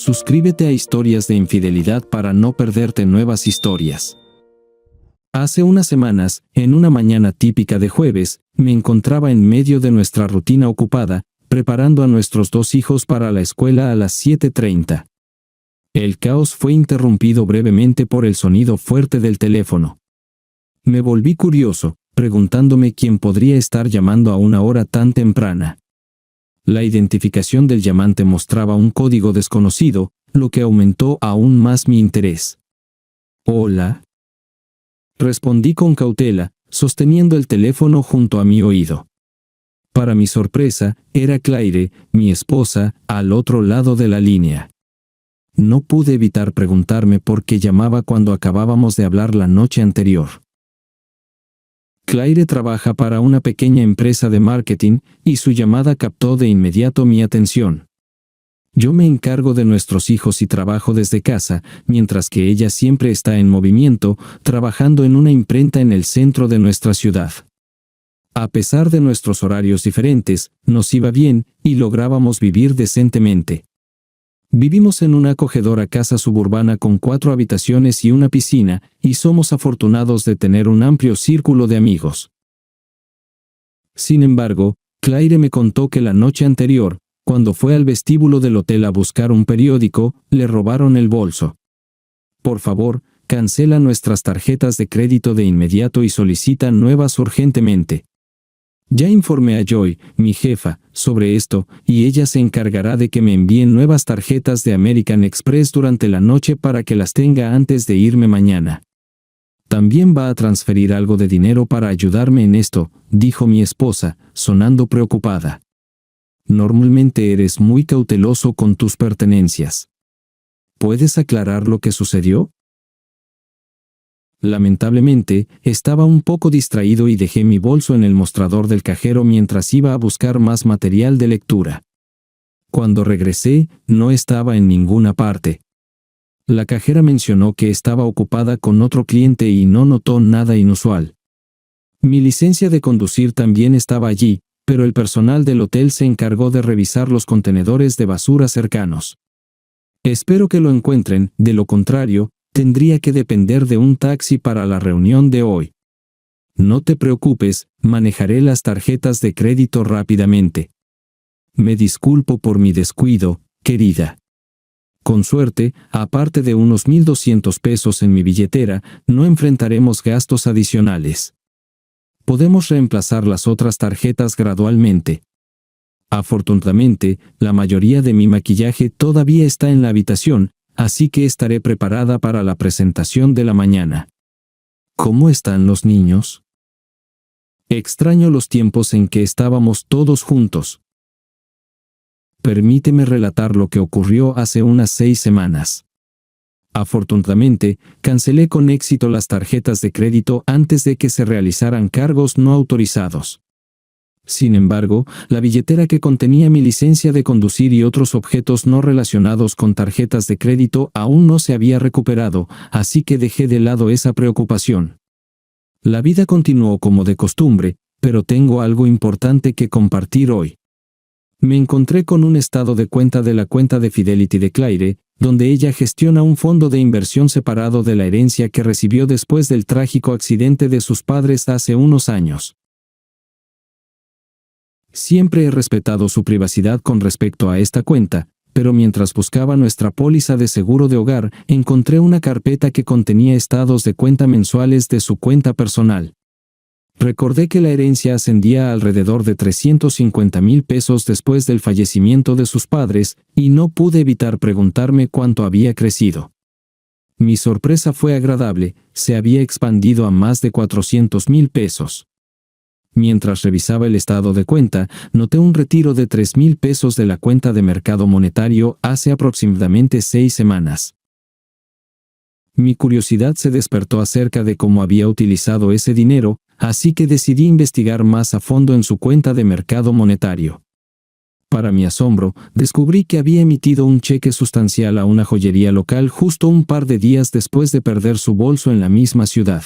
Suscríbete a Historias de Infidelidad para no perderte nuevas historias. Hace unas semanas, en una mañana típica de jueves, me encontraba en medio de nuestra rutina ocupada, preparando a nuestros dos hijos para la escuela a las 7:30. El caos fue interrumpido brevemente por el sonido fuerte del teléfono. Me volví curioso, preguntándome quién podría estar llamando a una hora tan temprana. La identificación del llamante mostraba un código desconocido, lo que aumentó aún más mi interés. «Hola», respondí con cautela, sosteniendo el teléfono junto a mi oído. Para mi sorpresa, era Claire, mi esposa, al otro lado de la línea. No pude evitar preguntarme por qué llamaba cuando acabábamos de hablar la noche anterior. Claire trabaja para una pequeña empresa de marketing, y su llamada captó de inmediato mi atención. Yo me encargo de nuestros hijos y trabajo desde casa, mientras que ella siempre está en movimiento, trabajando en una imprenta en el centro de nuestra ciudad. A pesar de nuestros horarios diferentes, nos iba bien, y lográbamos vivir decentemente. Vivimos en una acogedora casa suburbana con 4 habitaciones y una piscina, y somos afortunados de tener un amplio círculo de amigos. Sin embargo, Claire me contó que la noche anterior, cuando fue al vestíbulo del hotel a buscar un periódico, le robaron el bolso. Por favor, cancela nuestras tarjetas de crédito de inmediato y solicita nuevas urgentemente. Ya informé a Joy, mi jefa, sobre esto, y ella se encargará de que me envíen nuevas tarjetas de American Express durante la noche para que las tenga antes de irme mañana. También va a transferir algo de dinero para ayudarme en esto, dijo mi esposa, sonando preocupada. Normalmente eres muy cauteloso con tus pertenencias. ¿Puedes aclarar lo que sucedió? Lamentablemente, estaba un poco distraído y dejé mi bolso en el mostrador del cajero mientras iba a buscar más material de lectura. Cuando regresé, no estaba en ninguna parte. La cajera mencionó que estaba ocupada con otro cliente y no notó nada inusual. Mi licencia de conducir también estaba allí, pero el personal del hotel se encargó de revisar los contenedores de basura cercanos. Espero que lo encuentren, de lo contrario, tendría que depender de un taxi para la reunión de hoy. No te preocupes, manejaré las tarjetas de crédito rápidamente. Me disculpo por mi descuido, querida. Con suerte, aparte de unos 1,200 pesos en mi billetera, no enfrentaremos gastos adicionales. Podemos reemplazar las otras tarjetas gradualmente. Afortunadamente, la mayoría de mi maquillaje todavía está en la habitación, así que estaré preparada para la presentación de la mañana. ¿Cómo están los niños? Extraño los tiempos en que estábamos todos juntos. Permíteme relatar lo que ocurrió hace unas 6 semanas. Afortunadamente, cancelé con éxito las tarjetas de crédito antes de que se realizaran cargos no autorizados. Sin embargo, la billetera que contenía mi licencia de conducir y otros objetos no relacionados con tarjetas de crédito aún no se había recuperado, así que dejé de lado esa preocupación. La vida continuó como de costumbre, pero tengo algo importante que compartir hoy. Me encontré con un estado de cuenta de la cuenta de Fidelity de Claire, donde ella gestiona un fondo de inversión separado de la herencia que recibió después del trágico accidente de sus padres hace unos años. Siempre he respetado su privacidad con respecto a esta cuenta, pero mientras buscaba nuestra póliza de seguro de hogar, encontré una carpeta que contenía estados de cuenta mensuales de su cuenta personal. Recordé que la herencia ascendía a alrededor de 350,000 pesos después del fallecimiento de sus padres, y no pude evitar preguntarme cuánto había crecido. Mi sorpresa fue agradable, se había expandido a más de 400,000 pesos. Mientras revisaba el estado de cuenta, noté un retiro de 3,000 pesos de la cuenta de mercado monetario hace aproximadamente 6 semanas. Mi curiosidad se despertó acerca de cómo había utilizado ese dinero, así que decidí investigar más a fondo en su cuenta de mercado monetario. Para mi asombro, descubrí que había emitido un cheque sustancial a una joyería local justo un par de días después de perder su bolso en la misma ciudad.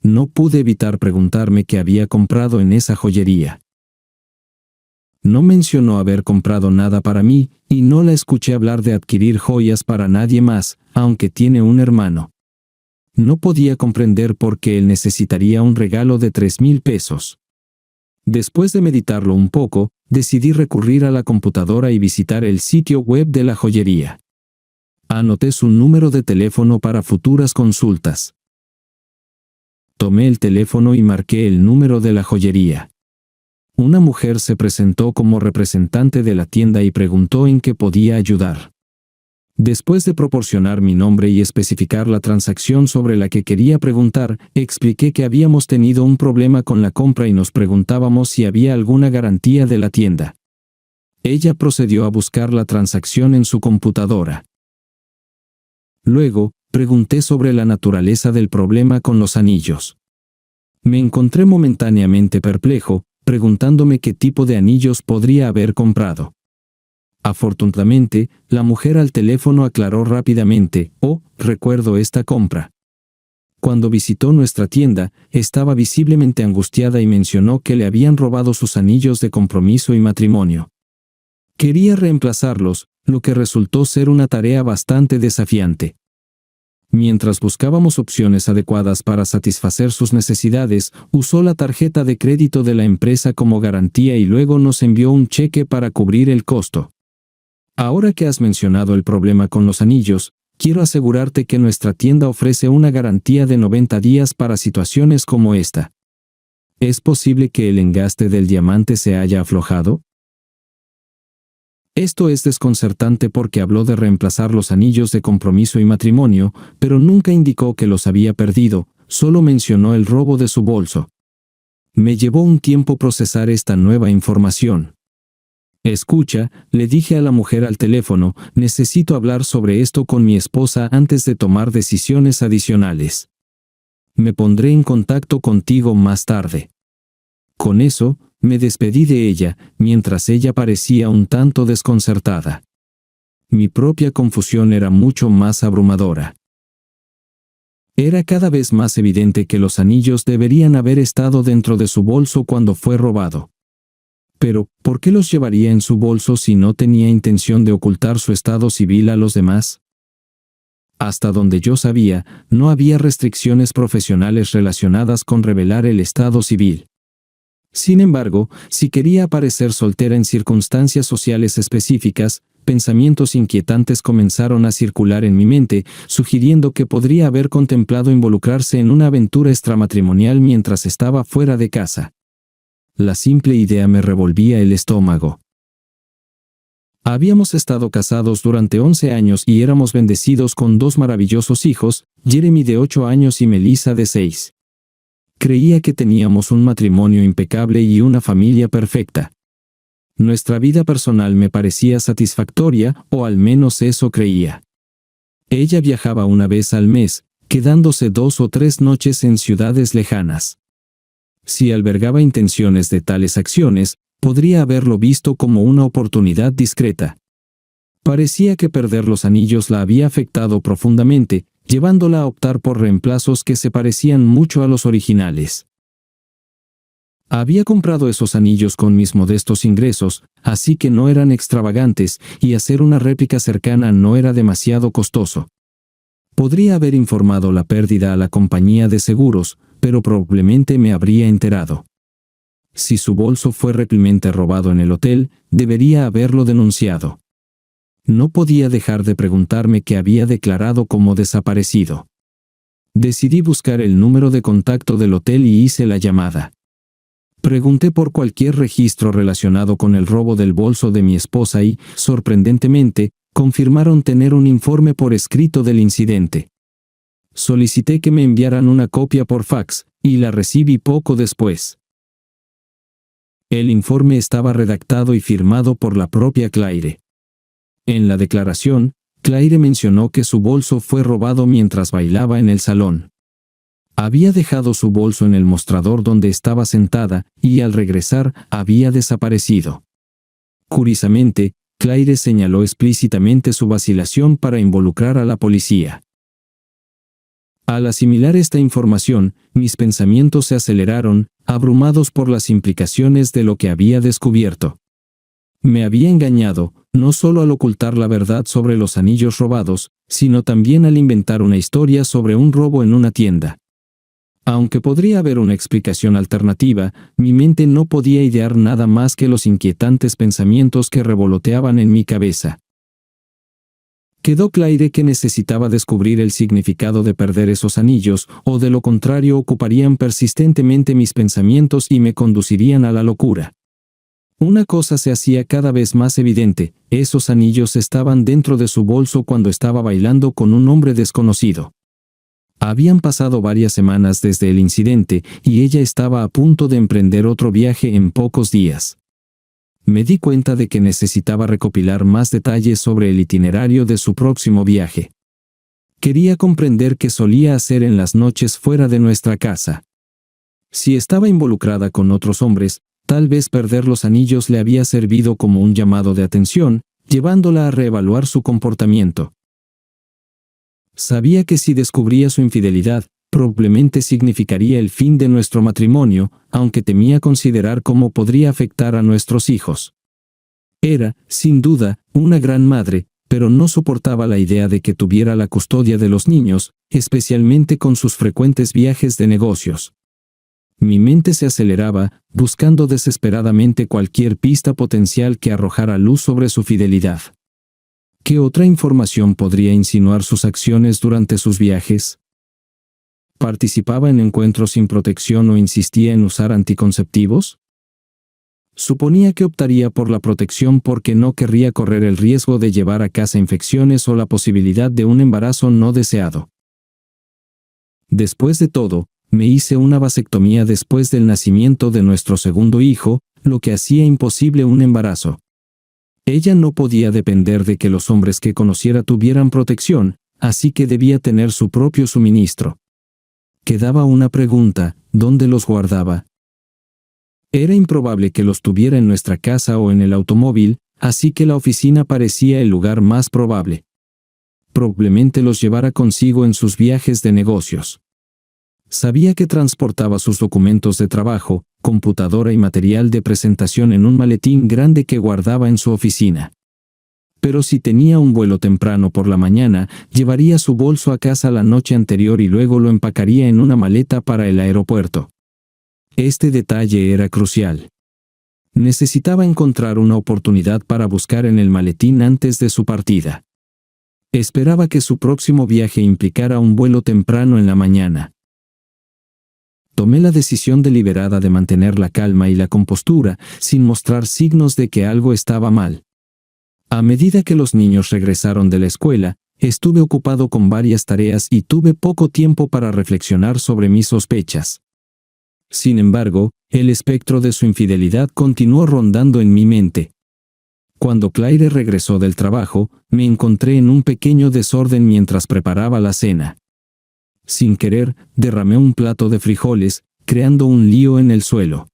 No pude evitar preguntarme qué había comprado en esa joyería. No mencionó haber comprado nada para mí, y no la escuché hablar de adquirir joyas para nadie más, aunque tiene un hermano. No podía comprender por qué él necesitaría un regalo de 3,000 pesos. Después de meditarlo un poco, decidí recurrir a la computadora y visitar el sitio web de la joyería. Anoté su número de teléfono para futuras consultas. Tomé el teléfono y marqué el número de la joyería. Una mujer se presentó como representante de la tienda y preguntó en qué podía ayudar. Después de proporcionar mi nombre y especificar la transacción sobre la que quería preguntar, expliqué que habíamos tenido un problema con la compra y nos preguntábamos si había alguna garantía de la tienda. Ella procedió a buscar la transacción en su computadora. Luego, pregunté sobre la naturaleza del problema con los anillos. Me encontré momentáneamente perplejo, preguntándome qué tipo de anillos podría haber comprado. Afortunadamente, la mujer al teléfono aclaró rápidamente: «Oh, recuerdo esta compra». Cuando visitó nuestra tienda, estaba visiblemente angustiada y mencionó que le habían robado sus anillos de compromiso y matrimonio. Quería reemplazarlos, lo que resultó ser una tarea bastante desafiante. Mientras buscábamos opciones adecuadas para satisfacer sus necesidades, usó la tarjeta de crédito de la empresa como garantía y luego nos envió un cheque para cubrir el costo. Ahora que has mencionado el problema con los anillos, quiero asegurarte que nuestra tienda ofrece una garantía de 90 días para situaciones como esta. ¿Es posible que el engaste del diamante se haya aflojado? Esto es desconcertante porque habló de reemplazar los anillos de compromiso y matrimonio, pero nunca indicó que los había perdido, solo mencionó el robo de su bolso. Me llevó un tiempo procesar esta nueva información. «Escucha», le dije a la mujer al teléfono, «necesito hablar sobre esto con mi esposa antes de tomar decisiones adicionales. Me pondré en contacto contigo más tarde». Con eso, me despedí de ella, mientras ella parecía un tanto desconcertada. Mi propia confusión era mucho más abrumadora. Era cada vez más evidente que los anillos deberían haber estado dentro de su bolso cuando fue robado. Pero, ¿por qué los llevaría en su bolso si no tenía intención de ocultar su estado civil a los demás? Hasta donde yo sabía, no había restricciones profesionales relacionadas con revelar el estado civil. Sin embargo, si quería aparecer soltera en circunstancias sociales específicas, pensamientos inquietantes comenzaron a circular en mi mente, sugiriendo que podría haber contemplado involucrarse en una aventura extramatrimonial mientras estaba fuera de casa. La simple idea me revolvía el estómago. Habíamos estado casados durante 11 años y éramos bendecidos con 2 maravillosos hijos, Jeremy de 8 años y Melissa de 6. Creía que teníamos un matrimonio impecable y una familia perfecta. Nuestra vida personal me parecía satisfactoria, o al menos eso creía. Ella viajaba una vez al mes, quedándose 2 o 3 noches en ciudades lejanas. Si albergaba intenciones de tales acciones, podría haberlo visto como una oportunidad discreta. Parecía que perder los anillos la había afectado profundamente, llevándola a optar por reemplazos que se parecían mucho a los originales. Había comprado esos anillos con mis modestos ingresos, así que no eran extravagantes, y hacer una réplica cercana no era demasiado costoso. Podría haber informado la pérdida a la compañía de seguros, pero probablemente me habría enterado. Si su bolso fue realmente robado en el hotel, debería haberlo denunciado. No podía dejar de preguntarme qué había declarado como desaparecido. Decidí buscar el número de contacto del hotel y hice la llamada. Pregunté por cualquier registro relacionado con el robo del bolso de mi esposa y, sorprendentemente, confirmaron tener un informe por escrito del incidente. Solicité que me enviaran una copia por fax, y la recibí poco después. El informe estaba redactado y firmado por la propia Claire. En la declaración, Claire mencionó que su bolso fue robado mientras bailaba en el salón. Había dejado su bolso en el mostrador donde estaba sentada, y al regresar, había desaparecido. Curiosamente, Claire señaló explícitamente su vacilación para involucrar a la policía. Al asimilar esta información, mis pensamientos se aceleraron, abrumados por las implicaciones de lo que había descubierto. Me había engañado, no solo al ocultar la verdad sobre los anillos robados, sino también al inventar una historia sobre un robo en una tienda. Aunque podría haber una explicación alternativa, mi mente no podía idear nada más que los inquietantes pensamientos que revoloteaban en mi cabeza. Quedó claro que necesitaba descubrir el significado de perder esos anillos, o de lo contrario ocuparían persistentemente mis pensamientos y me conducirían a la locura. Una cosa se hacía cada vez más evidente: esos anillos estaban dentro de su bolso cuando estaba bailando con un hombre desconocido. Habían pasado varias semanas desde el incidente, y ella estaba a punto de emprender otro viaje en pocos días. Me di cuenta de que necesitaba recopilar más detalles sobre el itinerario de su próximo viaje. Quería comprender qué solía hacer en las noches fuera de nuestra casa. Si estaba involucrada con otros hombres, tal vez perder los anillos le había servido como un llamado de atención, llevándola a reevaluar su comportamiento. Sabía que si descubría su infidelidad, probablemente significaría el fin de nuestro matrimonio, aunque temía considerar cómo podría afectar a nuestros hijos. Era, sin duda, una gran madre, pero no soportaba la idea de que tuviera la custodia de los niños, especialmente con sus frecuentes viajes de negocios. Mi mente se aceleraba, buscando desesperadamente cualquier pista potencial que arrojara luz sobre su fidelidad. ¿Qué otra información podría insinuar sus acciones durante sus viajes? ¿Participaba en encuentros sin protección o insistía en usar anticonceptivos? Suponía que optaría por la protección porque no querría correr el riesgo de llevar a casa infecciones o la posibilidad de un embarazo no deseado. Después de todo, me hice una vasectomía después del nacimiento de nuestro segundo hijo, lo que hacía imposible un embarazo. Ella no podía depender de que los hombres que conociera tuvieran protección, así que debía tener su propio suministro. Quedaba una pregunta: ¿dónde los guardaba? Era improbable que los tuviera en nuestra casa o en el automóvil, así que la oficina parecía el lugar más probable. Probablemente los llevara consigo en sus viajes de negocios. Sabía que transportaba sus documentos de trabajo, computadora y material de presentación en un maletín grande que guardaba en su oficina. Pero si tenía un vuelo temprano por la mañana, llevaría su bolso a casa la noche anterior y luego lo empacaría en una maleta para el aeropuerto. Este detalle era crucial. Necesitaba encontrar una oportunidad para buscar en el maletín antes de su partida. Esperaba que su próximo viaje implicara un vuelo temprano en la mañana. Tomé la decisión deliberada de mantener la calma y la compostura, sin mostrar signos de que algo estaba mal. A medida que los niños regresaron de la escuela, estuve ocupado con varias tareas y tuve poco tiempo para reflexionar sobre mis sospechas. Sin embargo, el espectro de su infidelidad continuó rondando en mi mente. Cuando Claire regresó del trabajo, me encontré en un pequeño desorden mientras preparaba la cena. Sin querer, derramé un plato de frijoles, creando un lío en el suelo.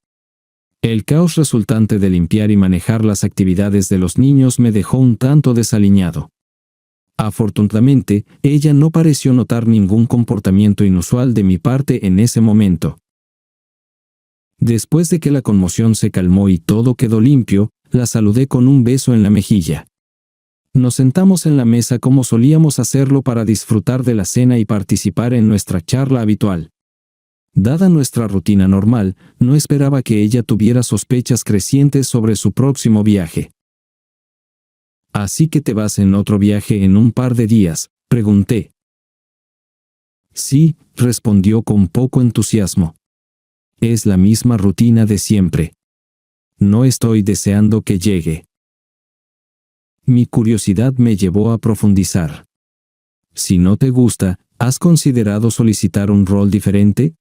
El caos resultante de limpiar y manejar las actividades de los niños me dejó un tanto desaliñado. Afortunadamente, ella no pareció notar ningún comportamiento inusual de mi parte en ese momento. Después de que la conmoción se calmó y todo quedó limpio, la saludé con un beso en la mejilla. Nos sentamos en la mesa como solíamos hacerlo para disfrutar de la cena y participar en nuestra charla habitual. Dada nuestra rutina normal, no esperaba que ella tuviera sospechas crecientes sobre su próximo viaje. ¿Así que te vas en otro viaje en un par de días?, pregunté. Sí, respondió con poco entusiasmo. Es la misma rutina de siempre. No estoy deseando que llegue. Mi curiosidad me llevó a profundizar. Si no te gusta, ¿has considerado solicitar un rol diferente?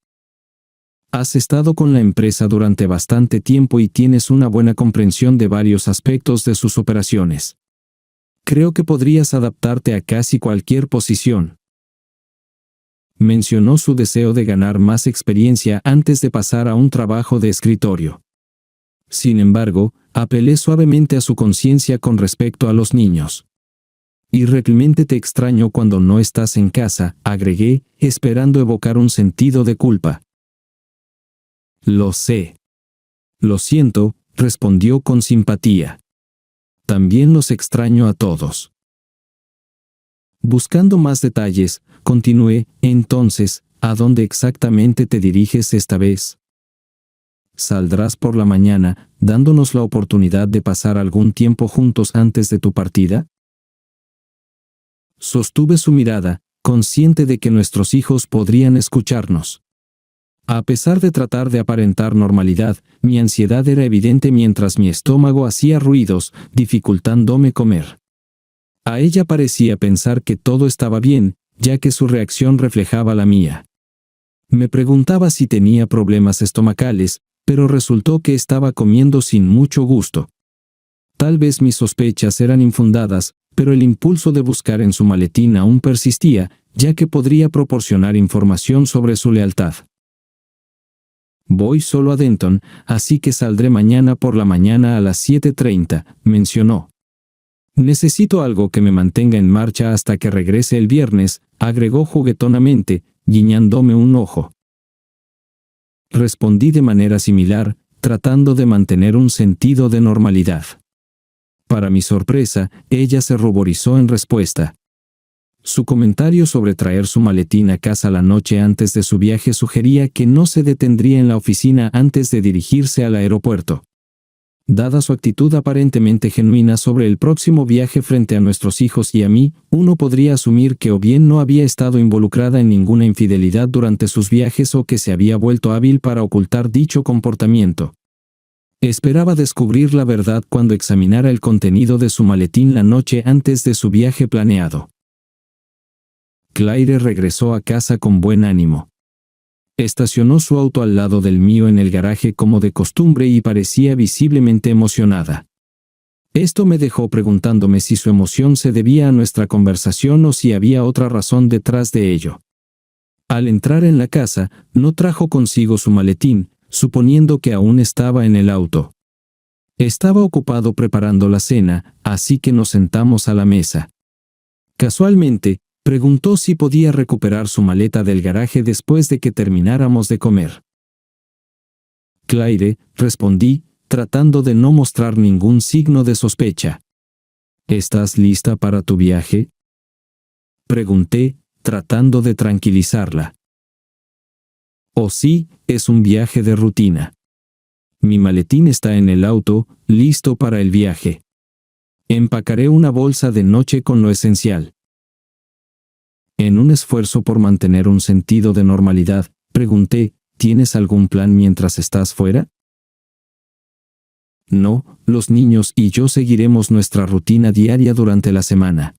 Has estado con la empresa durante bastante tiempo y tienes una buena comprensión de varios aspectos de sus operaciones. Creo que podrías adaptarte a casi cualquier posición. Mencionó su deseo de ganar más experiencia antes de pasar a un trabajo de escritorio. Sin embargo, apelé suavemente a su conciencia con respecto a los niños. Y realmente te extraño cuando no estás en casa, agregué, esperando evocar un sentido de culpa. Lo sé. Lo siento, respondió con simpatía. También los extraño a todos. Buscando más detalles, continué, entonces, ¿a dónde exactamente te diriges esta vez? ¿Saldrás por la mañana, dándonos la oportunidad de pasar algún tiempo juntos antes de tu partida? Sostuve su mirada, consciente de que nuestros hijos podrían escucharnos. A pesar de tratar de aparentar normalidad, mi ansiedad era evidente mientras mi estómago hacía ruidos, dificultándome comer. A ella parecía pensar que todo estaba bien, ya que su reacción reflejaba la mía. Me preguntaba si tenía problemas estomacales, pero resultó que estaba comiendo sin mucho gusto. Tal vez mis sospechas eran infundadas, pero el impulso de buscar en su maletín aún persistía, ya que podría proporcionar información sobre su lealtad. Voy solo a Denton, así que saldré mañana por la mañana a las 7:30, mencionó. Necesito algo que me mantenga en marcha hasta que regrese el viernes, agregó juguetonamente, guiñándome un ojo. Respondí de manera similar, tratando de mantener un sentido de normalidad. Para mi sorpresa, ella se ruborizó en respuesta. Su comentario sobre traer su maletín a casa la noche antes de su viaje sugería que no se detendría en la oficina antes de dirigirse al aeropuerto. Dada su actitud aparentemente genuina sobre el próximo viaje frente a nuestros hijos y a mí, uno podría asumir que o bien no había estado involucrada en ninguna infidelidad durante sus viajes o que se había vuelto hábil para ocultar dicho comportamiento. Esperaba descubrir la verdad cuando examinara el contenido de su maletín la noche antes de su viaje planeado. Claire regresó a casa con buen ánimo. Estacionó su auto al lado del mío en el garaje como de costumbre y parecía visiblemente emocionada. Esto me dejó preguntándome si su emoción se debía a nuestra conversación o si había otra razón detrás de ello. Al entrar en la casa, no trajo consigo su maletín, suponiendo que aún estaba en el auto. Estaba ocupado preparando la cena, así que nos sentamos a la mesa. Casualmente, preguntó si podía recuperar su maleta del garaje después de que termináramos de comer. Claire, respondí, tratando de no mostrar ningún signo de sospecha. ¿Estás lista para tu viaje? Pregunté, tratando de tranquilizarla. Oh sí, es un viaje de rutina. Mi maletín está en el auto, listo para el viaje. Empacaré una bolsa de noche con lo esencial. En un esfuerzo por mantener un sentido de normalidad, pregunté, ¿tienes algún plan mientras estás fuera? No, los niños y yo seguiremos nuestra rutina diaria durante la semana.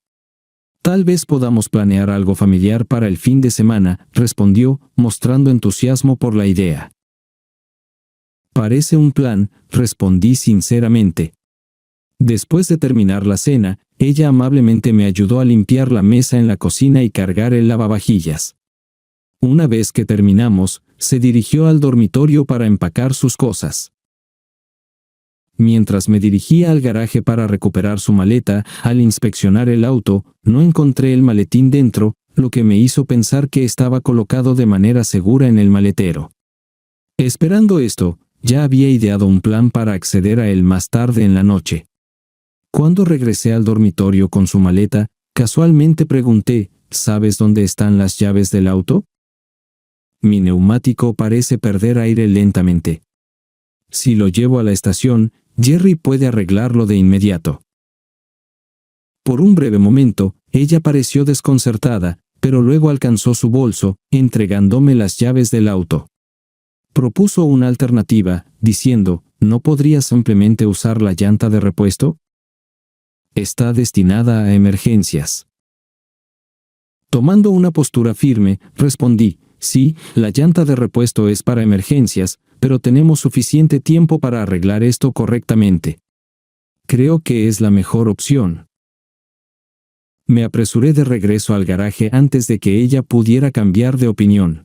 Tal vez podamos planear algo familiar para el fin de semana, respondió, mostrando entusiasmo por la idea. Parece un plan, respondí sinceramente. Después de terminar la cena, ella amablemente me ayudó a limpiar la mesa en la cocina y cargar el lavavajillas. Una vez que terminamos, se dirigió al dormitorio para empacar sus cosas. Mientras me dirigía al garaje para recuperar su maleta, al inspeccionar el auto, no encontré el maletín dentro, lo que me hizo pensar que estaba colocado de manera segura en el maletero. Esperando esto, ya había ideado un plan para acceder a él más tarde en la noche. Cuando regresé al dormitorio con su maleta, casualmente pregunté, ¿sabes dónde están las llaves del auto? Mi neumático parece perder aire lentamente. Si lo llevo a la estación, Jerry puede arreglarlo de inmediato. Por un breve momento, ella pareció desconcertada, pero luego alcanzó su bolso, entregándome las llaves del auto. Propuso una alternativa, diciendo, ¿no podría simplemente usar la llanta de repuesto? Está destinada a emergencias. Tomando una postura firme, respondí, sí, la llanta de repuesto es para emergencias, pero tenemos suficiente tiempo para arreglar esto correctamente. Creo que es la mejor opción. Me apresuré de regreso al garaje antes de que ella pudiera cambiar de opinión.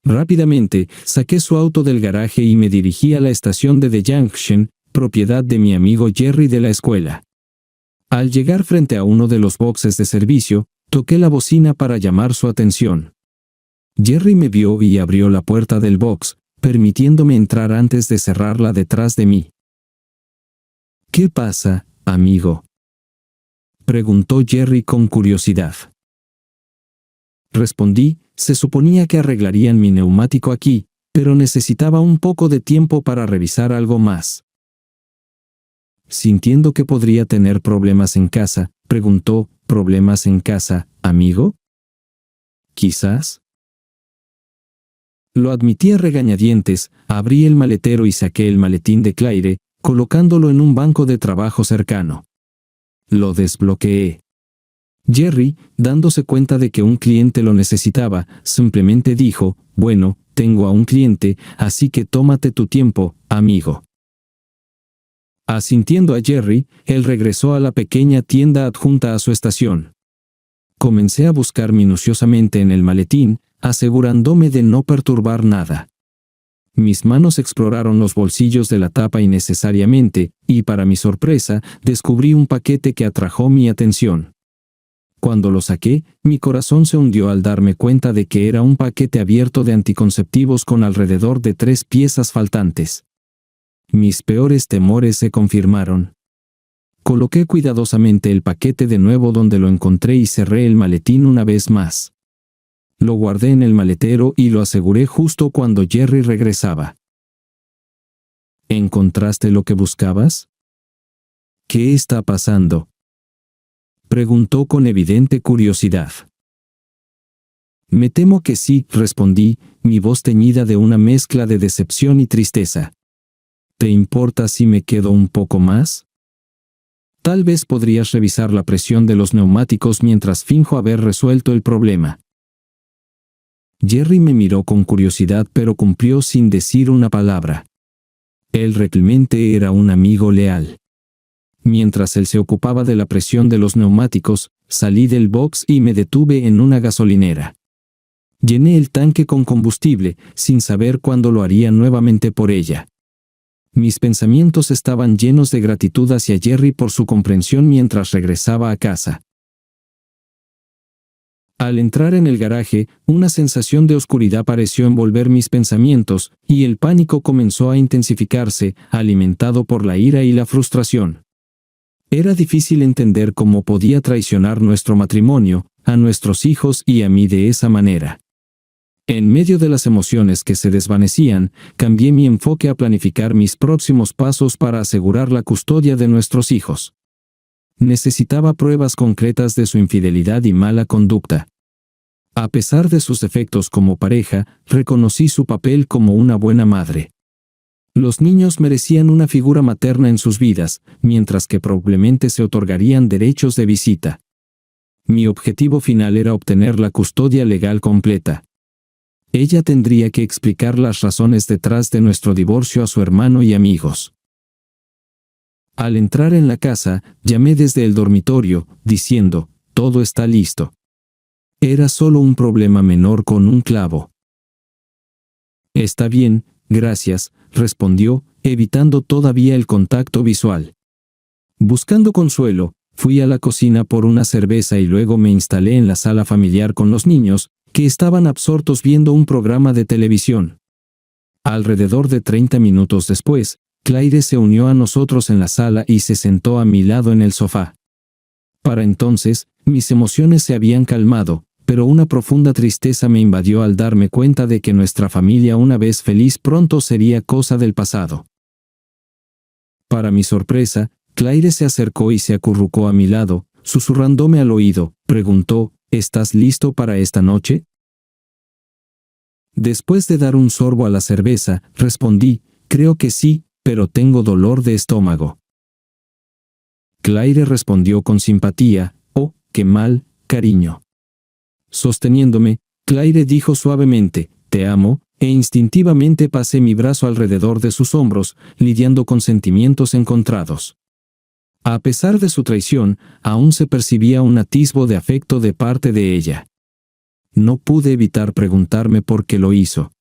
Rápidamente, saqué su auto del garaje y me dirigí a la estación de The Junction, propiedad de mi amigo Jerry de la escuela. Al llegar frente a uno de los boxes de servicio, toqué la bocina para llamar su atención. Jerry me vio y abrió la puerta del box, permitiéndome entrar antes de cerrarla detrás de mí. ¿Qué pasa, amigo? Preguntó Jerry con curiosidad. Respondí, se suponía que arreglarían mi neumático aquí, pero necesitaba un poco de tiempo para revisar algo más. Sintiendo que podría tener problemas en casa, preguntó, ¿problemas en casa, amigo? ¿Quizás? Lo admití a regañadientes, abrí el maletero y saqué el maletín de Claire, colocándolo en un banco de trabajo cercano. Lo desbloqueé. Jerry, dándose cuenta de que un cliente lo necesitaba, simplemente dijo, bueno, tengo a un cliente, así que tómate tu tiempo, amigo. Asintiendo a Jerry, él regresó a la pequeña tienda adjunta a su estación. Comencé a buscar minuciosamente en el maletín, asegurándome de no perturbar nada. Mis manos exploraron los bolsillos de la tapa innecesariamente, y para mi sorpresa, descubrí un paquete que atrajo mi atención. Cuando lo saqué, mi corazón se hundió al darme cuenta de que era un paquete abierto de anticonceptivos con alrededor de 3 piezas faltantes. Mis peores temores se confirmaron. Coloqué cuidadosamente el paquete de nuevo donde lo encontré y cerré el maletín una vez más. Lo guardé en el maletero y lo aseguré justo cuando Jerry regresaba. ¿Encontraste lo que buscabas? ¿Qué está pasando?, preguntó con evidente curiosidad. Me temo que sí, respondí, mi voz teñida de una mezcla de decepción y tristeza. ¿Te importa si me quedo un poco más? Tal vez podrías revisar la presión de los neumáticos mientras finjo haber resuelto el problema. Jerry me miró con curiosidad pero cumplió sin decir una palabra. Él realmente era un amigo leal. Mientras él se ocupaba de la presión de los neumáticos, salí del box y me detuve en una gasolinera. Llené el tanque con combustible, sin saber cuándo lo haría nuevamente por ella. Mis pensamientos estaban llenos de gratitud hacia Jerry por su comprensión mientras regresaba a casa. Al entrar en el garaje, una sensación de oscuridad pareció envolver mis pensamientos, y el pánico comenzó a intensificarse, alimentado por la ira y la frustración. Era difícil entender cómo podía traicionar nuestro matrimonio, a nuestros hijos y a mí de esa manera. En medio de las emociones que se desvanecían, cambié mi enfoque a planificar mis próximos pasos para asegurar la custodia de nuestros hijos. Necesitaba pruebas concretas de su infidelidad y mala conducta. A pesar de sus defectos como pareja, reconocí su papel como una buena madre. Los niños merecían una figura materna en sus vidas, mientras que probablemente se otorgarían derechos de visita. Mi objetivo final era obtener la custodia legal completa. Ella tendría que explicar las razones detrás de nuestro divorcio a su hermano y amigos. Al entrar en la casa, llamé desde el dormitorio, diciendo, «Todo está listo». Era solo un problema menor con un clavo. «Está bien, gracias», respondió, evitando todavía el contacto visual. Buscando consuelo, fui a la cocina por una cerveza y luego me instalé en la sala familiar con los niños, que estaban absortos viendo un programa de televisión. Alrededor de 30 minutos después, Claire se unió a nosotros en la sala y se sentó a mi lado en el sofá. Para entonces, mis emociones se habían calmado, pero una profunda tristeza me invadió al darme cuenta de que nuestra familia una vez feliz pronto sería cosa del pasado. Para mi sorpresa, Claire se acercó y se acurrucó a mi lado, susurrándome al oído, preguntó, ¿estás listo para esta noche? Después de dar un sorbo a la cerveza, respondí, creo que sí, pero tengo dolor de estómago. Claire respondió con simpatía, oh, qué mal, cariño. Sosteniéndome, Claire dijo suavemente, te amo, e instintivamente pasé mi brazo alrededor de sus hombros, lidiando con sentimientos encontrados. A pesar de su traición, aún se percibía un atisbo de afecto de parte de ella. No pude evitar preguntarme por qué lo hizo.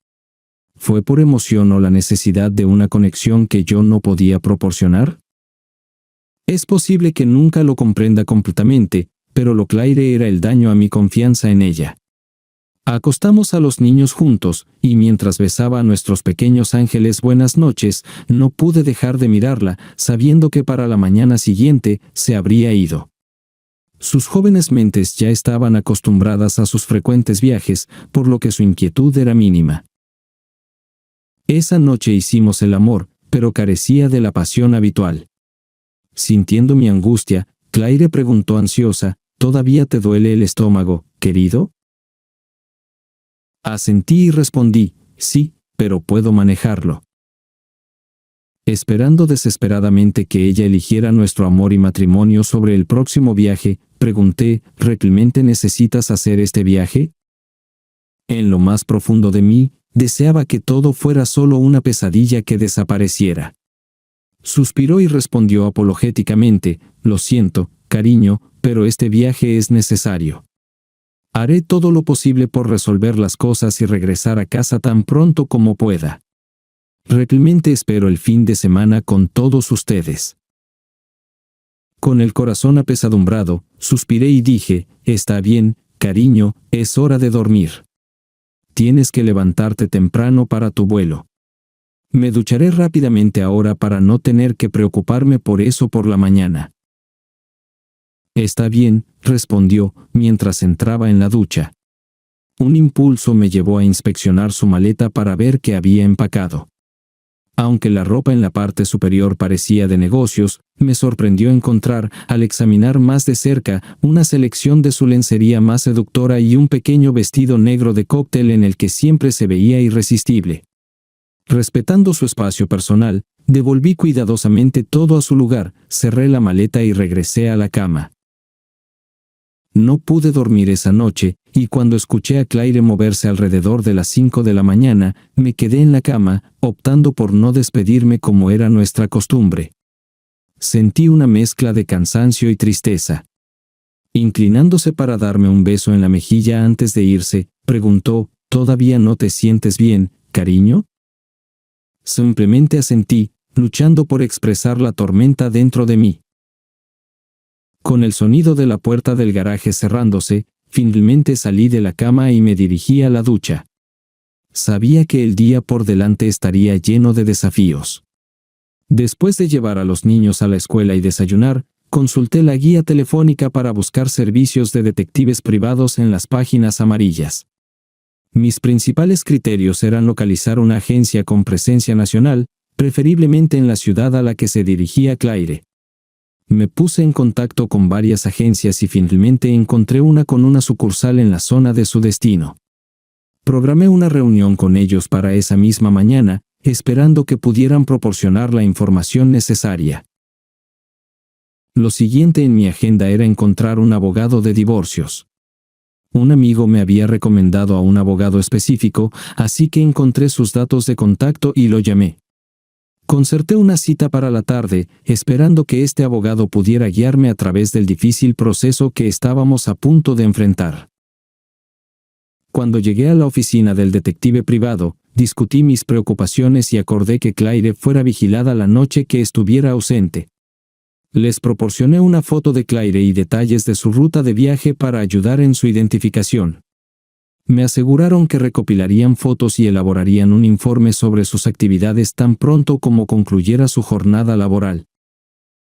¿Fue por emoción o la necesidad de una conexión que yo no podía proporcionar? Es posible que nunca lo comprenda completamente, pero lo Claire era el daño a mi confianza en ella. Acostamos a los niños juntos, y mientras besaba a nuestros pequeños ángeles buenas noches, no pude dejar de mirarla, sabiendo que para la mañana siguiente se habría ido. Sus jóvenes mentes ya estaban acostumbradas a sus frecuentes viajes, por lo que su inquietud era mínima. Esa noche hicimos el amor, pero carecía de la pasión habitual. Sintiendo mi angustia, Claire preguntó ansiosa, ¿todavía te duele el estómago, querido? Asentí y respondí, sí, pero puedo manejarlo. Esperando desesperadamente que ella eligiera nuestro amor y matrimonio sobre el próximo viaje, pregunté, ¿realmente necesitas hacer este viaje? En lo más profundo de mí, deseaba que todo fuera solo una pesadilla que desapareciera. Suspiró y respondió apologéticamente, lo siento, cariño, pero este viaje es necesario. Haré todo lo posible por resolver las cosas y regresar a casa tan pronto como pueda. Realmente espero el fin de semana con todos ustedes. Con el corazón apesadumbrado, suspiré y dije, está bien, cariño, es hora de dormir. Tienes que levantarte temprano para tu vuelo. Me ducharé rápidamente ahora para no tener que preocuparme por eso por la mañana. Está bien, respondió, mientras entraba en la ducha. Un impulso me llevó a inspeccionar su maleta para ver qué había empacado. Aunque la ropa en la parte superior parecía de negocios, me sorprendió encontrar, al examinar más de cerca, una selección de su lencería más seductora y un pequeño vestido negro de cóctel en el que siempre se veía irresistible. Respetando su espacio personal, devolví cuidadosamente todo a su lugar, cerré la maleta y regresé a la cama. No pude dormir esa noche, y cuando escuché a Claire moverse alrededor de las 5 de la mañana, me quedé en la cama, optando por no despedirme como era nuestra costumbre. Sentí una mezcla de cansancio y tristeza. Inclinándose para darme un beso en la mejilla antes de irse, preguntó, ¿todavía no te sientes bien, cariño? Simplemente asentí, luchando por expresar la tormenta dentro de mí. Con el sonido de la puerta del garaje cerrándose, finalmente salí de la cama y me dirigí a la ducha. Sabía que el día por delante estaría lleno de desafíos. Después de llevar a los niños a la escuela y desayunar, consulté la guía telefónica para buscar servicios de detectives privados en las páginas amarillas. Mis principales criterios eran localizar una agencia con presencia nacional, preferiblemente en la ciudad a la que se dirigía Claire. Me puse en contacto con varias agencias y finalmente encontré una con una sucursal en la zona de su destino. Programé una reunión con ellos para esa misma mañana, esperando que pudieran proporcionar la información necesaria. Lo siguiente en mi agenda era encontrar un abogado de divorcios. Un amigo me había recomendado a un abogado específico, así que encontré sus datos de contacto y lo llamé. Concerté una cita para la tarde, esperando que este abogado pudiera guiarme a través del difícil proceso que estábamos a punto de enfrentar. Cuando llegué a la oficina del detective privado, discutí mis preocupaciones y acordé que Claire fuera vigilada la noche que estuviera ausente. Les proporcioné una foto de Claire y detalles de su ruta de viaje para ayudar en su identificación. Me aseguraron que recopilarían fotos y elaborarían un informe sobre sus actividades tan pronto como concluyera su jornada laboral.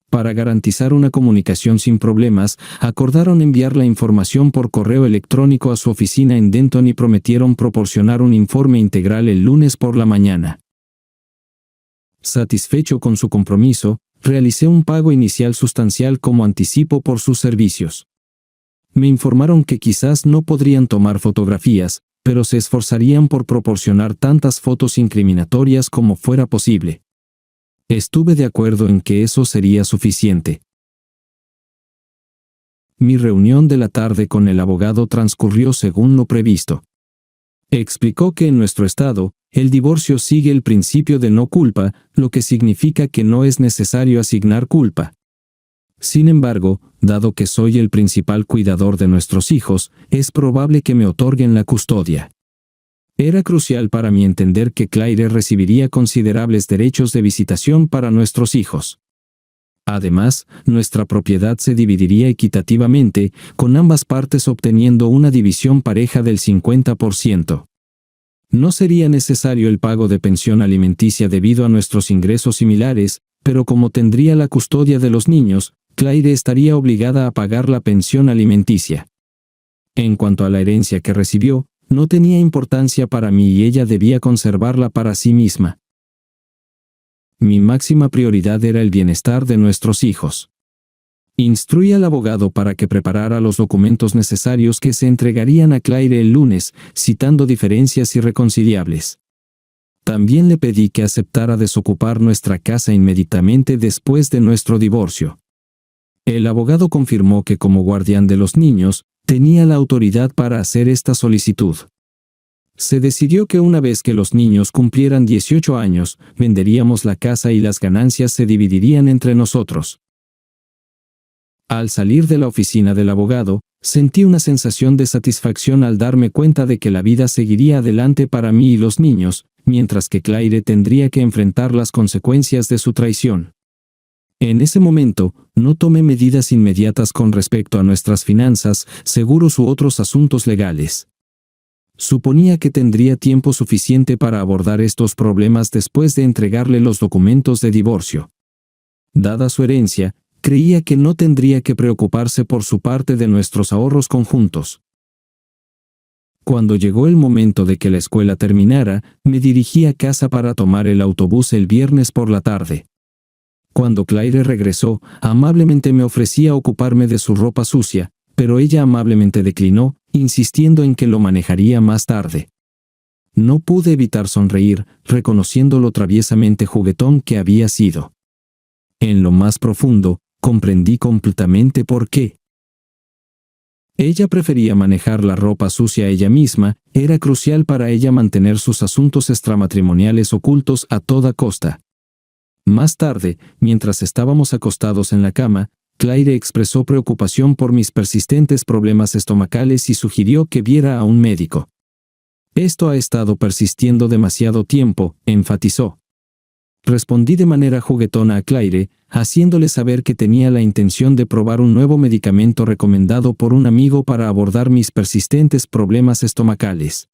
Para garantizar una comunicación sin problemas, acordaron enviar la información por correo electrónico a su oficina en Denton y prometieron proporcionar un informe integral el lunes por la mañana. Satisfecho con su compromiso, realicé un pago inicial sustancial como anticipo por sus servicios. Me informaron que quizás no podrían tomar fotografías, pero se esforzarían por proporcionar tantas fotos incriminatorias como fuera posible. Estuve de acuerdo en que eso sería suficiente. Mi reunión de la tarde con el abogado transcurrió según lo previsto. Explicó que en nuestro estado, el divorcio sigue el principio de no culpa, lo que significa que no es necesario asignar culpa. Sin embargo, dado que soy el principal cuidador de nuestros hijos, es probable que me otorguen la custodia. Era crucial para mí entender que Claire recibiría considerables derechos de visitación para nuestros hijos. Además, nuestra propiedad se dividiría equitativamente, con ambas partes obteniendo una división pareja del 50%. No sería necesario el pago de pensión alimenticia debido a nuestros ingresos similares, pero como tendría la custodia de los niños, Claire estaría obligada a pagar la pensión alimenticia. En cuanto a la herencia que recibió, no tenía importancia para mí y ella debía conservarla para sí misma. Mi máxima prioridad era el bienestar de nuestros hijos. Instruí al abogado para que preparara los documentos necesarios que se entregarían a Claire el lunes, citando diferencias irreconciliables. También le pedí que aceptara desocupar nuestra casa inmediatamente después de nuestro divorcio. El abogado confirmó que como guardián de los niños, tenía la autoridad para hacer esta solicitud. Se decidió que una vez que los niños cumplieran 18 años, venderíamos la casa y las ganancias se dividirían entre nosotros. Al salir de la oficina del abogado, sentí una sensación de satisfacción al darme cuenta de que la vida seguiría adelante para mí y los niños, mientras que Claire tendría que enfrentar las consecuencias de su traición. En ese momento, no tomé medidas inmediatas con respecto a nuestras finanzas, seguros u otros asuntos legales. Suponía que tendría tiempo suficiente para abordar estos problemas después de entregarle los documentos de divorcio. Dada su herencia, creía que no tendría que preocuparse por su parte de nuestros ahorros conjuntos. Cuando llegó el momento de que la escuela terminara, me dirigí a casa para tomar el autobús el viernes por la tarde. Cuando Claire regresó, amablemente me ofrecía ocuparme de su ropa sucia, pero ella amablemente declinó, insistiendo en que lo manejaría más tarde. No pude evitar sonreír, reconociendo lo traviesamente juguetón que había sido. En lo más profundo, comprendí completamente por qué. Ella prefería manejar la ropa sucia ella misma, era crucial para ella mantener sus asuntos extramatrimoniales ocultos a toda costa. Más tarde, mientras estábamos acostados en la cama, Claire expresó preocupación por mis persistentes problemas estomacales y sugirió que viera a un médico. Esto ha estado persistiendo demasiado tiempo, enfatizó. Respondí de manera juguetona a Claire, haciéndole saber que tenía la intención de probar un nuevo medicamento recomendado por un amigo para abordar mis persistentes problemas estomacales.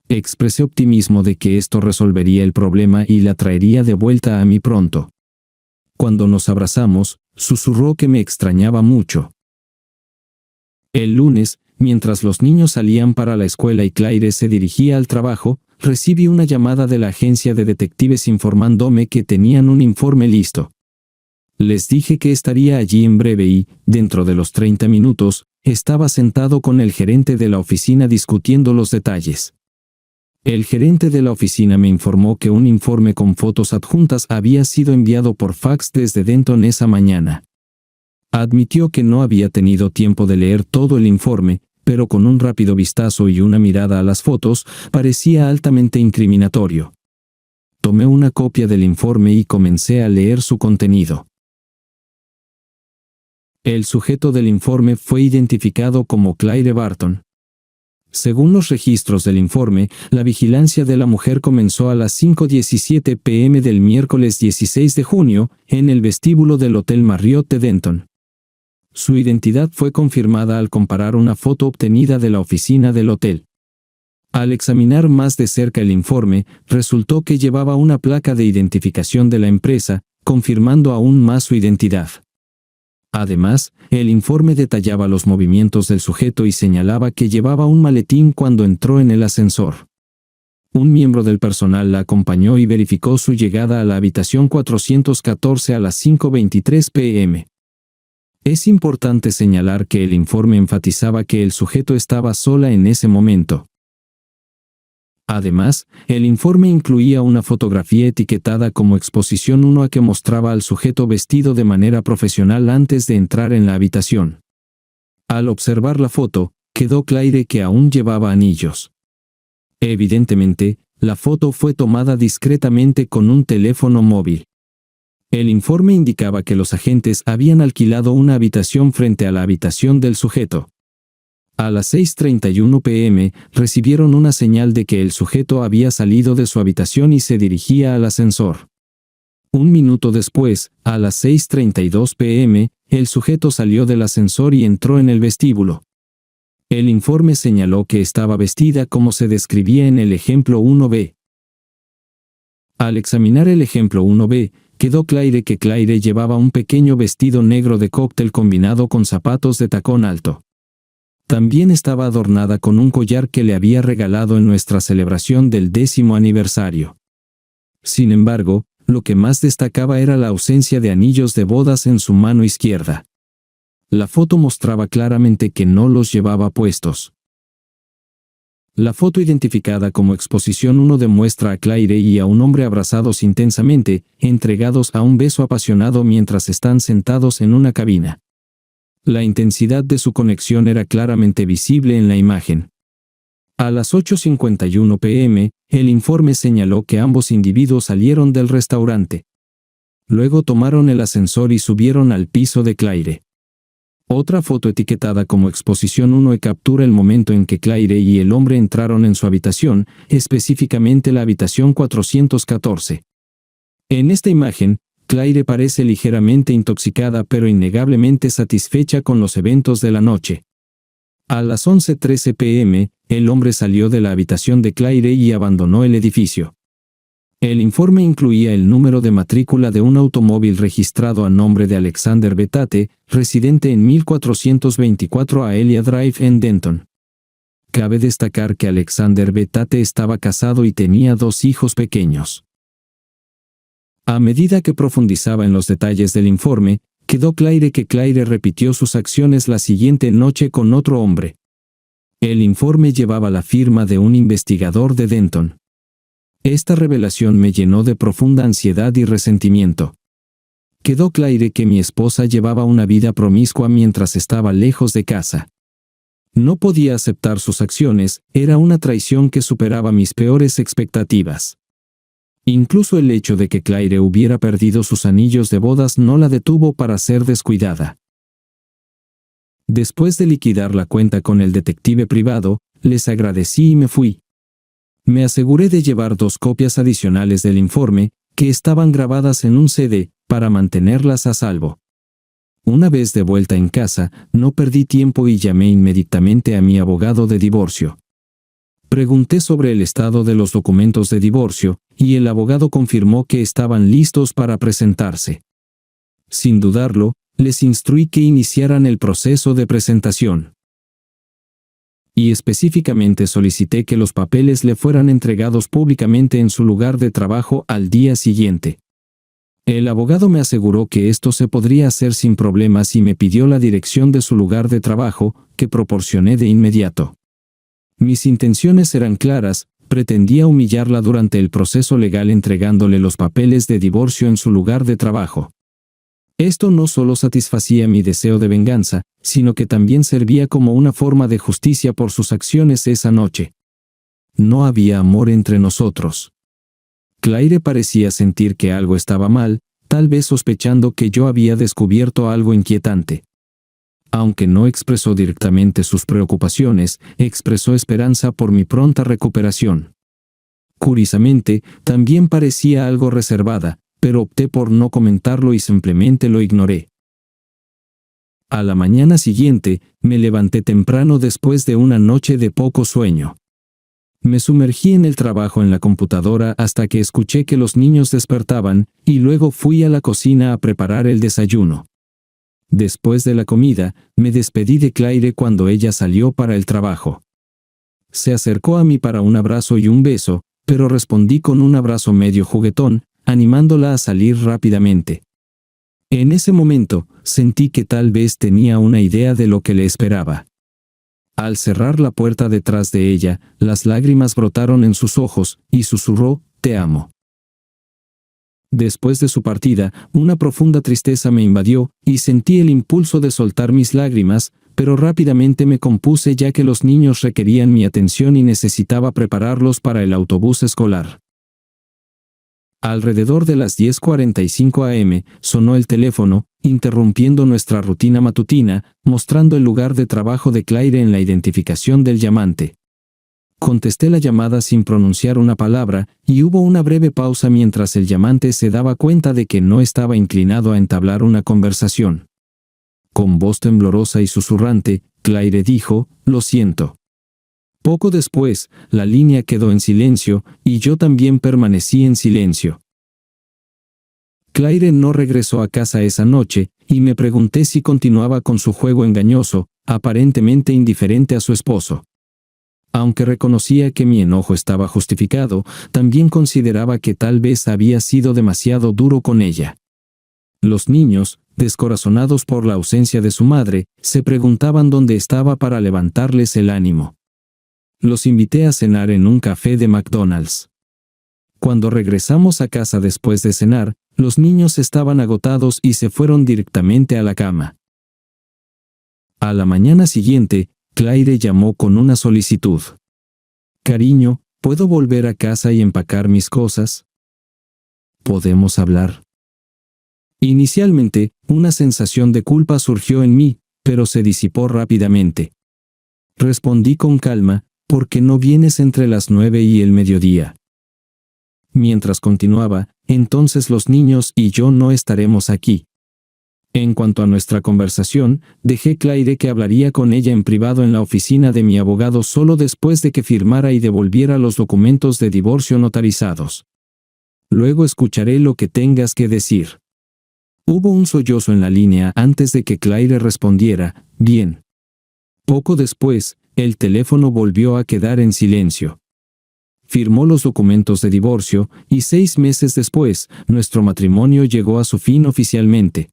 Expresé optimismo de que esto resolvería el problema y la traería de vuelta a mí pronto. Cuando nos abrazamos, susurró que me extrañaba mucho. El lunes, mientras los niños salían para la escuela y Claire se dirigía al trabajo, recibí una llamada de la agencia de detectives informándome que tenían un informe listo. Les dije que estaría allí en breve y, dentro de los 30 minutos, estaba sentado con el gerente de la oficina discutiendo los detalles. El gerente de la oficina me informó que un informe con fotos adjuntas había sido enviado por fax desde Denton esa mañana. Admitió que no había tenido tiempo de leer todo el informe, pero con un rápido vistazo y una mirada a las fotos, parecía altamente incriminatorio. Tomé una copia del informe y comencé a leer su contenido. El sujeto del informe fue identificado como Claire Barton. Según los registros del informe, la vigilancia de la mujer comenzó a las 5:17 p.m. del miércoles 16 de junio, en el vestíbulo del Hotel Marriott de Denton. Su identidad fue confirmada al comparar una foto obtenida de la oficina del hotel. Al examinar más de cerca el informe, resultó que llevaba una placa de identificación de la empresa, confirmando aún más su identidad. Además, el informe detallaba los movimientos del sujeto y señalaba que llevaba un maletín cuando entró en el ascensor. Un miembro del personal la acompañó y verificó su llegada a la habitación 414 a las 5:23 p.m. Es importante señalar que el informe enfatizaba que el sujeto estaba sola en ese momento. Además, el informe incluía una fotografía etiquetada como exposición 1 que mostraba al sujeto vestido de manera profesional antes de entrar en la habitación. Al observar la foto, quedó claro que aún llevaba anillos. Evidentemente, la foto fue tomada discretamente con un teléfono móvil. El informe indicaba que los agentes habían alquilado una habitación frente a la habitación del sujeto. A las 6:31 p.m., recibieron una señal de que el sujeto había salido de su habitación y se dirigía al ascensor. Un minuto después, a las 6:32 p.m., el sujeto salió del ascensor y entró en el vestíbulo. El informe señaló que estaba vestida como se describía en el ejemplo 1b. Al examinar el ejemplo 1b, quedó claro que Claire llevaba un pequeño vestido negro de cóctel combinado con zapatos de tacón alto. También estaba adornada con un collar que le había regalado en nuestra celebración del 10º aniversario. Sin embargo, lo que más destacaba era la ausencia de anillos de bodas en su mano izquierda. La foto mostraba claramente que no los llevaba puestos. La foto identificada como exposición 1 demuestra a Claire y a un hombre abrazados intensamente, entregados a un beso apasionado mientras están sentados en una cabina. La intensidad de su conexión era claramente visible en la imagen. A las 8:51 p.m., el informe señaló que ambos individuos salieron del restaurante. Luego tomaron el ascensor y subieron al piso de Claire. Otra foto etiquetada como exposición 1 captura el momento en que Claire y el hombre entraron en su habitación, específicamente la habitación 414. En esta imagen, Claire parece ligeramente intoxicada pero innegablemente satisfecha con los eventos de la noche. A las 11:13 p.m., el hombre salió de la habitación de Claire y abandonó el edificio. El informe incluía el número de matrícula de un automóvil registrado a nombre de Alexander Bettate, residente en 1424 Aelia Drive en Denton. Cabe destacar que Alexander Bettate estaba casado y tenía 2 hijos pequeños. A medida que profundizaba en los detalles del informe, quedó claro que Claire repitió sus acciones la siguiente noche con otro hombre. El informe llevaba la firma de un investigador de Denton. Esta revelación me llenó de profunda ansiedad y resentimiento. Quedó claro que mi esposa llevaba una vida promiscua mientras estaba lejos de casa. No podía aceptar sus acciones, era una traición que superaba mis peores expectativas. Incluso el hecho de que Claire hubiera perdido sus anillos de bodas no la detuvo para ser descuidada. Después de liquidar la cuenta con el detective privado, les agradecí y me fui. Me aseguré de llevar 2 copias adicionales del informe, que estaban grabadas en un CD, para mantenerlas a salvo. Una vez de vuelta en casa, no perdí tiempo y llamé inmediatamente a mi abogado de divorcio. Pregunté sobre el estado de los documentos de divorcio, y el abogado confirmó que estaban listos para presentarse. Sin dudarlo, les instruí que iniciaran el proceso de presentación. Y específicamente solicité que los papeles le fueran entregados públicamente en su lugar de trabajo al día siguiente. El abogado me aseguró que esto se podría hacer sin problemas y me pidió la dirección de su lugar de trabajo, que proporcioné de inmediato. Mis intenciones eran claras, pretendía humillarla durante el proceso legal entregándole los papeles de divorcio en su lugar de trabajo. Esto no solo satisfacía mi deseo de venganza, sino que también servía como una forma de justicia por sus acciones esa noche. No había amor entre nosotros. Claire parecía sentir que algo estaba mal, tal vez sospechando que yo había descubierto algo inquietante. Aunque no expresó directamente sus preocupaciones, expresó esperanza por mi pronta recuperación. Curiosamente, también parecía algo reservada, pero opté por no comentarlo y simplemente lo ignoré. A la mañana siguiente, me levanté temprano después de una noche de poco sueño. Me sumergí en el trabajo en la computadora hasta que escuché que los niños despertaban, y luego fui a la cocina a preparar el desayuno. Después de la comida, me despedí de Claire cuando ella salió para el trabajo. Se acercó a mí para un abrazo y un beso, pero respondí con un abrazo medio juguetón, animándola a salir rápidamente. En ese momento, sentí que tal vez tenía una idea de lo que le esperaba. Al cerrar la puerta detrás de ella, las lágrimas brotaron en sus ojos, y susurró, «Te amo». Después de su partida, una profunda tristeza me invadió, y sentí el impulso de soltar mis lágrimas, pero rápidamente me compuse ya que los niños requerían mi atención y necesitaba prepararlos para el autobús escolar. Alrededor de las 10:45 am, sonó el teléfono, interrumpiendo nuestra rutina matutina, mostrando el lugar de trabajo de Claire en la identificación del llamante. Contesté la llamada sin pronunciar una palabra, y hubo una breve pausa mientras el llamante se daba cuenta de que no estaba inclinado a entablar una conversación. Con voz temblorosa y susurrante, Claire dijo: «Lo siento». Poco después, la línea quedó en silencio, y yo también permanecí en silencio. Claire no regresó a casa esa noche, y me pregunté si continuaba con su juego engañoso, aparentemente indiferente a su esposo. Aunque reconocía que mi enojo estaba justificado, también consideraba que tal vez había sido demasiado duro con ella. Los niños, descorazonados por la ausencia de su madre, se preguntaban dónde estaba para levantarles el ánimo. Los invité a cenar en un café de McDonald's. Cuando regresamos a casa después de cenar, los niños estaban agotados y se fueron directamente a la cama. A la mañana siguiente, Claire llamó con una solicitud. «Cariño, ¿puedo volver a casa y empacar mis cosas? ¿Podemos hablar?». Inicialmente, una sensación de culpa surgió en mí, pero se disipó rápidamente. Respondí con calma: «¿Por qué no vienes entre las 9 y el mediodía?». Mientras continuaba: «Entonces los niños y yo no estaremos aquí». En cuanto a nuestra conversación, dejé Claire que hablaría con ella en privado en la oficina de mi abogado solo después de que firmara y devolviera los documentos de divorcio notarizados. «Luego escucharé lo que tengas que decir». Hubo un sollozo en la línea antes de que Claire respondiera: «Bien». Poco después, el teléfono volvió a quedar en silencio. Firmó los documentos de divorcio, y 6 meses después, nuestro matrimonio llegó a su fin oficialmente.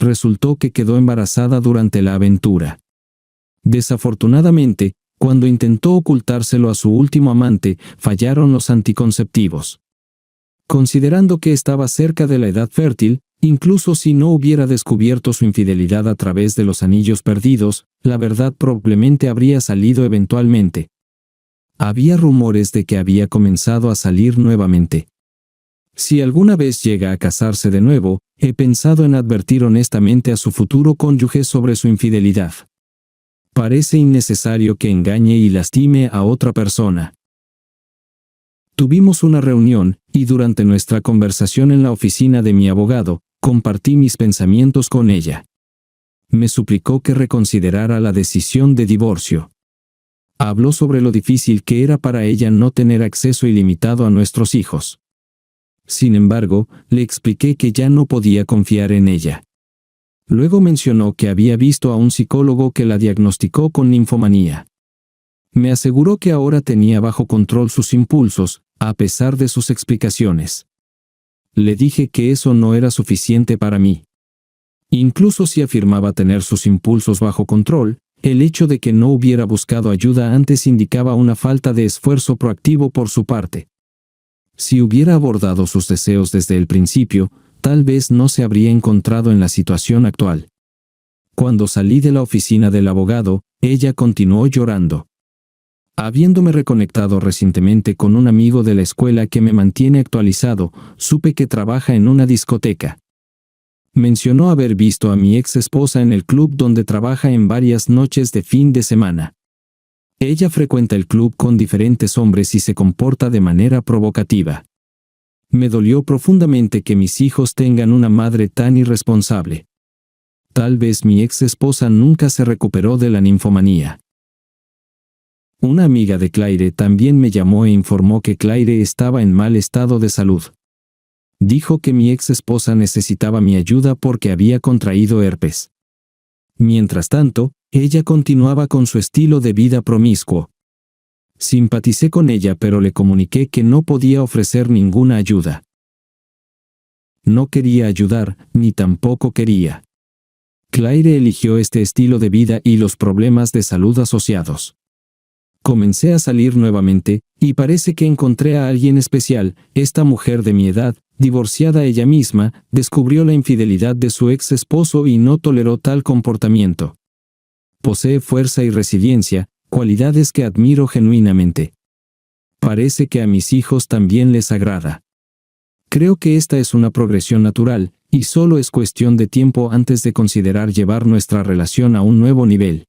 Resultó que quedó embarazada durante la aventura. Desafortunadamente, cuando intentó ocultárselo a su último amante, fallaron los anticonceptivos. Considerando que estaba cerca de la edad fértil, incluso si no hubiera descubierto su infidelidad a través de los anillos perdidos, la verdad probablemente habría salido eventualmente. Había rumores de que había comenzado a salir nuevamente. Si alguna vez llega a casarse de nuevo, he pensado en advertir honestamente a su futuro cónyuge sobre su infidelidad. Parece innecesario que engañe y lastime a otra persona. Tuvimos una reunión, y durante nuestra conversación en la oficina de mi abogado, compartí mis pensamientos con ella. Me suplicó que reconsiderara la decisión de divorcio. Habló sobre lo difícil que era para ella no tener acceso ilimitado a nuestros hijos. Sin embargo, le expliqué que ya no podía confiar en ella. Luego mencionó que había visto a un psicólogo que la diagnosticó con ninfomanía. Me aseguró que ahora tenía bajo control sus impulsos, a pesar de sus explicaciones. Le dije que eso no era suficiente para mí. Incluso si afirmaba tener sus impulsos bajo control, el hecho de que no hubiera buscado ayuda antes indicaba una falta de esfuerzo proactivo por su parte. Si hubiera abordado sus deseos desde el principio, tal vez no se habría encontrado en la situación actual. Cuando salí de la oficina del abogado, ella continuó llorando. Habiéndome reconectado recientemente con un amigo de la escuela que me mantiene actualizado, supe que trabaja en una discoteca. Mencionó haber visto a mi ex esposa en el club donde trabaja en varias noches de fin de semana. Ella frecuenta el club con diferentes hombres y se comporta de manera provocativa. Me dolió profundamente que mis hijos tengan una madre tan irresponsable. Tal vez mi ex esposa nunca se recuperó de la ninfomanía. Una amiga de Claire también me llamó e informó que Claire estaba en mal estado de salud. Dijo que mi ex esposa necesitaba mi ayuda porque había contraído herpes. Mientras tanto, ella continuaba con su estilo de vida promiscuo. Simpaticé con ella, pero le comuniqué que no podía ofrecer ninguna ayuda. No quería ayudar, ni tampoco quería. Claire eligió este estilo de vida y los problemas de salud asociados. Comencé a salir nuevamente, y parece que encontré a alguien especial. Esta mujer de mi edad, divorciada ella misma, descubrió la infidelidad de su ex esposo y no toleró tal comportamiento. Posee fuerza y resiliencia, cualidades que admiro genuinamente. Parece que a mis hijos también les agrada. Creo que esta es una progresión natural, y solo es cuestión de tiempo antes de considerar llevar nuestra relación a un nuevo nivel.